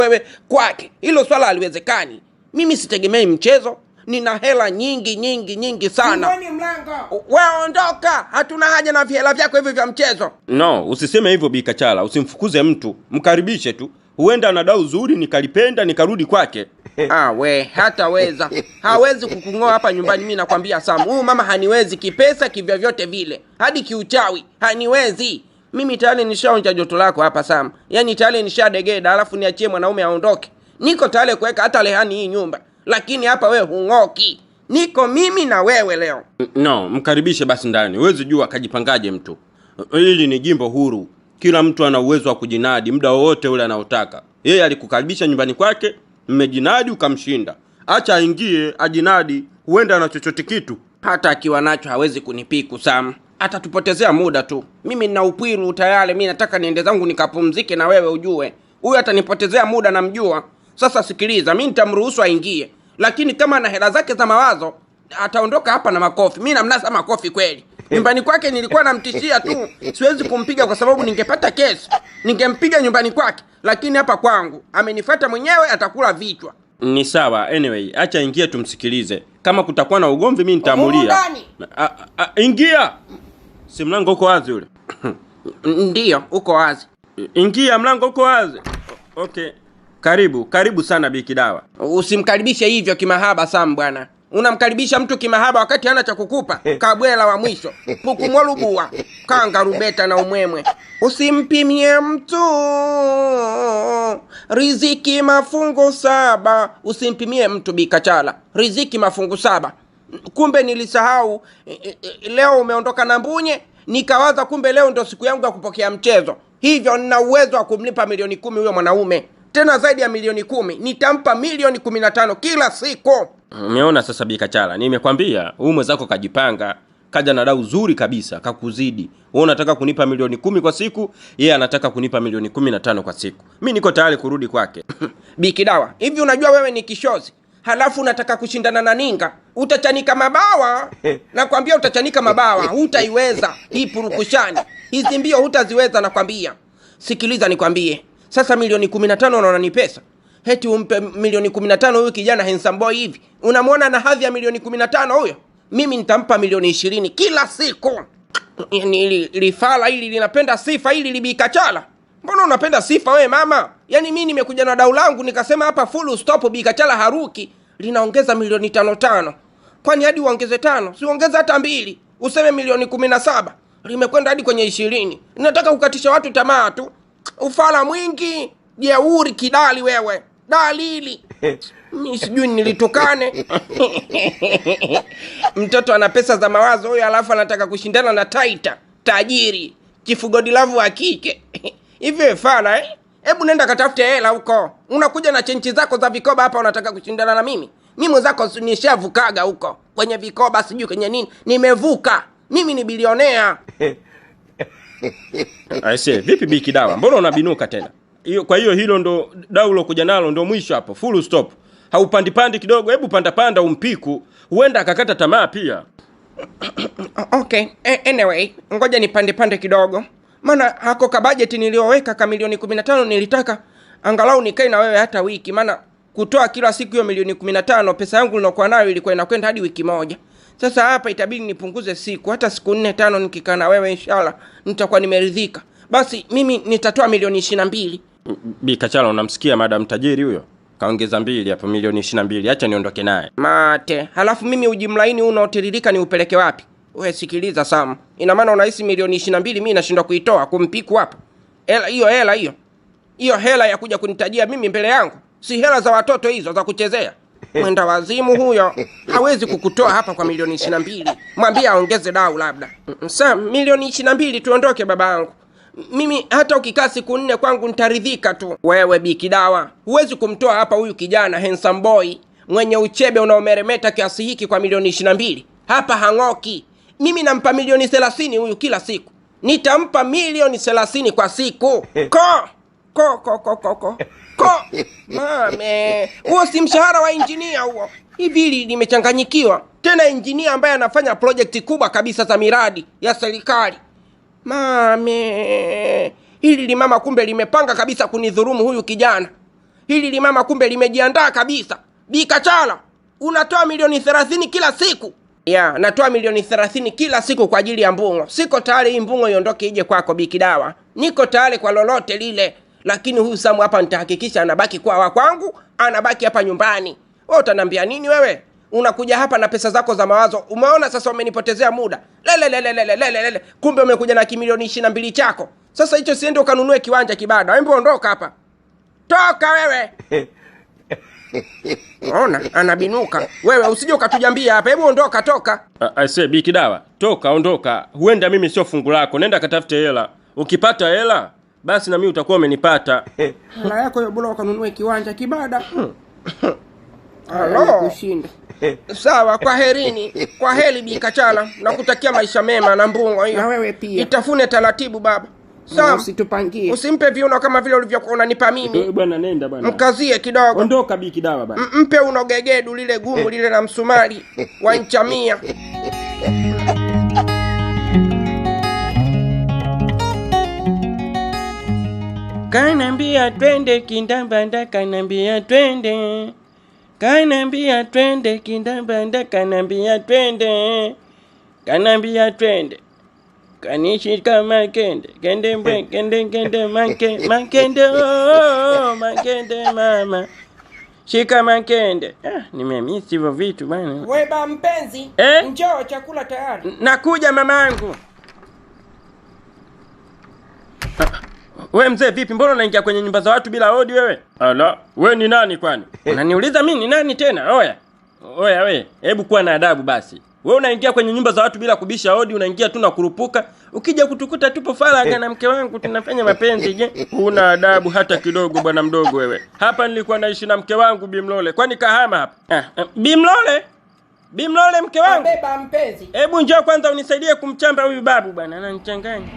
wewe kwake. Hilo swala haliwezekani. Mimi sitegemei mchezo. Nina hela nyingi sana. Wewe ondoka. Hatuna haja na hela vyako hivi vya mchezo. No, usiseme hivyo Bi Kachala. Usimfukuze mtu. Mkaribishe tu. Huenda ana dau zuri nikalipenda nikarudi kwake. We hataweza. Hawezi kukungoa hapa nyumbani, mimi nakwambia Sam. Huyu mama haniwezi kipesa kivyo vyote vile. Hadi kiuchawi haniwezi. Mimi tayari nishaonja joto lako hapa Sam. Yaani tayari nishadegeda, alafu niachie mwanaume aondoke. Niko tayari kuweka hata rehani hii nyumba. Lakini hapa wewe hung'oki. Niko mimi na wewe leo. No, mkaribishe basi ndani. Huwezi jua kajipangaje mtu. Hili ni jimbo huru. Kila mtu ana uwezo wa kujinadi muda wowote ule anaotaka. Yeye alikukaribisha nyumbani kwake, mmejinadi ukamshinda. Acha aingie ajinadi, huenda ana chochote kitu. Hata akiwa nacho hawezi kunipiku Sam. Atatupotezea muda tu. Mimi nina upwiru tayari, mimi nataka niende zangu nikapumzike na wewe ujue. Huyu atanipotezea muda namjua. Sasa sikiliza, mimi nitamruhusu aingie. Lakini kama ana hela zake za mawazo, ataondoka hapa na makofi. Mimi namnasa makofi kweli. Nyumbani kwake nilikuwa namtishia tu. Siwezi kumpiga kwa sababu ningepata kesi. Ningempiga nyumbani kwake, lakini hapa kwangu amenifuata mwenyewe, atakula vichwa. Ni sawa, anyway, acha ingie tumsikilize. Kama kutakuwa na ugomvi mimi nitamulia. Ingia. Si mlango uko wazi ule? Ndio, uko wazi. Ingia, mlango uko wazi. Okay. Karibu sana Bi Kidawa. Usimkaribishe hivyo kimahaba Sam bwana. Unamkaribisha mtu kimahaba wakati hana cha kukupa. Kabwela wa mwisho. Pukumolubua. Kanga rubeta na umwemwe. Usimpimie mtu riziki mafungu 7. Usimpimie mtu Bi Kachala. Riziki mafungu 7. Kumbe nilisahau. Leo umeondoka na mbunye. Nikawaza kumbe leo ndo siku yangu ya kupokea mchezo. Hivyo nina uwezo wa kumlipa milioni 10 huyo mwanaume. Tena zaidi ya milioni 10. Nitampa milioni 15 kila siku. Umeona sasa Bi Kachala, nimekwambia huyu mwenzako kajipanga, kaja na dau zuri kabisa, kakuzidi. Wewe unataka kunipa milioni 10 kwa siku, yeye anataka kunipa milioni 15 kwa siku. Mimi niko tayari kurudi kwake. Bi Kidawa, hivi unajua wewe ni kishozi? Halafu unataka kushindana na Ninga? Utachanika mabawa. Nakwambia utachanika mabawa, hutaiweza hii purukushani. Hizi mbio hutaziweza nakwambia. Sikiliza nikwambie. Sasa milioni 15 unaona ni pesa? Heti umpe milioni 15 huyu kijana handsome boy hivi. Unamwona na hadhi ya milioni 15 huyo? Mimi nitampa milioni 20 kila siku. Yaani lifala hili linapenda sifa hili Bi Kachala. Mbona unapenda sifa wewe mama? Yaani mimi nimekuja na dau langu nikasema hapa full stop Bi Kachala haruki. Linaongeza milioni 5. Kwani hadi uongeze 5? Si ongeza hata 2. Useme milioni 17. Limekwenda hadi kwenye 20. Ninataka kukatisha watu tamaa tu. Ufala mwingi. Jeuri kidali wewe. Dalili. Mimi sijui nilitokane. Mtoto ana pesa za mawazo huyo, alafu anataka kushindana na Taita, tajiri, Chifu Godilavu wa kike. Hivi fana Hebu nenda katafute hela huko. Unakuja na chenchi zako za vikoba hapa unataka kushindana na mimi? Mimi mwenzako nishavukaga huko. Kwenye vikoba sijui kwenye nini. Nimevuka. Mimi ni bilionea. Aise, vipi Bi Kidawa? Mbona unabinuka tena? Kwa hiyo hilo ndo dau lokuja nalo ndo mwisho hapo, full stop. Haupandi kidogo, hebu panda umpiku. Huenda akakata tamaa pia. Okay, anyway, ngoja nipande kidogo. Maana hako ka budget nilioweka ka milioni 15 nilitaka angalau nikae na wewe hata wiki. Maana kutoa kila siku hiyo milioni 15 pesa yangu nilikuwa nayo ilikuwa inakwenda hadi wiki moja. Sasa hapa itabidi nipunguze siku, hata siku 4-5 nikikaa na wewe inshallah nitakuwa nimeridhika. Basi mimi nitatoa milioni 22. Bi Kachala, unamsikia madam tajiri huyo? Kaongeza 2 hapo milioni 22. Acha niondoke naye. Mate, halafu mimi ujimlaini unaotiririka ni upeleke wapi? Wewe sikiliza Sam. Ina maana unahisi milioni 22 mimi nashindwa kuitoa kumpiku hapa? Hela hiyo. Hiyo hela ya kuja kunitajia mimi mbele yangu. Si hela za watoto hizo za kuchezea. Mwenda wazimu huyo. Hawezi kukutoa hapa kwa milioni 22. Mwambie aongeze dau labda. Sam, milioni 22 tuondoke babangu. Mimi hata ukikaa siku 4 kwangu nitaridhika tu. Wewe Bi Kidawa, huwezi kumtoa hapa huyu kijana handsome boy mwenye uchebe unaomeremeta kiasi hiki kwa milioni 22. Hapa hang'oki. Mimi nampa milioni 30 huyu kila siku. Nitampa milioni 30 kwa siku. Ko. Mame, huo si mshahara wa engineer huo. Hivi nimechanganyikiwa. Tena engineer ambaye anafanya project kubwa kabisa za miradi ya serikali. Mame, hili limama kumbe limepanga kabisa kunidhurumu huyu kijana. hili limama kumbe limejiandaa kabisa. Bi Kachala, unatoa milioni 30 kila siku. Ya, natoa milioni 30 kila siku kwa ajili ya Mbung'o. Siko tayari hii Mbung'o iondoke ije kwako Bi Kidawa. Niko tayari kwa lolote lile. Lakini huyu Samu hapa nitahakikisha anabaki kwa wa kwangu, anabaki hapa nyumbani. Wewe utaniambia nini wewe? Unakuja hapa na pesa zako za mawazo. Umeona sasa umenipotezea muda. Lele. Kumbe umekuja na kimilioni 22 chako. Sasa hicho siende ukanunue kiwanja Kibada. Hebu ondoka hapa. Toka wewe. Ona, anabinuka. Wewe usije ukatujambia hapa. Hebu ondoka, toka. I say Bi Kidawa, toka, ondoka. Huenda mimi sio fungu lako. Nenda katafute hela. Ukipata hela, basi na mimi utakuwa umenipata. Hela yako hiyo bora ukanunue kiwanja Kibada. Halo. Kushinda. Sawa, kwa herini. Kwa heri Bi Kachala. Nakutakia maisha mema na Mbung'o hiyo. Na wewe pia. Itafune taratibu baba. Sawa, usitupangie. Usimpe viuno kama vile ulivyokuwa unanipa mimi. Bwana nenda bwana. Mkazie kidogo. Ondoka Bi Kidawa bwana. Mpe unogegedu lile gumu lile la msumari wa incha 100. Kanambia twende Kindambanda, kanambia twende. Kanambia twende Kindambanda, kanambia twende. Kanambia twende. Kanishika makende, kende mbe, kende makende, oh, makende mama. Shika makende. Nimemisi hivyo vitu bwana. Weba mpenzi, njoo chakula tayari. Nakuja mamangu. Wewe mzee vipi, mbona unaingia kwenye nyumba za watu bila hodi wewe? Ala, wewe ni nani kwani? Unaniuliza mimi ni nani tena? Oya wewe, hebu kuwa na adabu basi. Wewe unaingia kwenye nyumba za watu bila kubisha hodi, unaingia tu na kurupuka. Ukija kutukuta tupo faragha na mke wangu tunafanya mapenzi, je? Huna adabu hata kidogo bwana mdogo wewe. Hapa nilikuwa naishi na mke wangu Bimlole. Kwani kahama hapa? Bimlole? Bimlole mke wangu? Beba mpenzi. Hebu njoo kwanza unisaidie kumchamba huyu babu bwana, ananichanganya.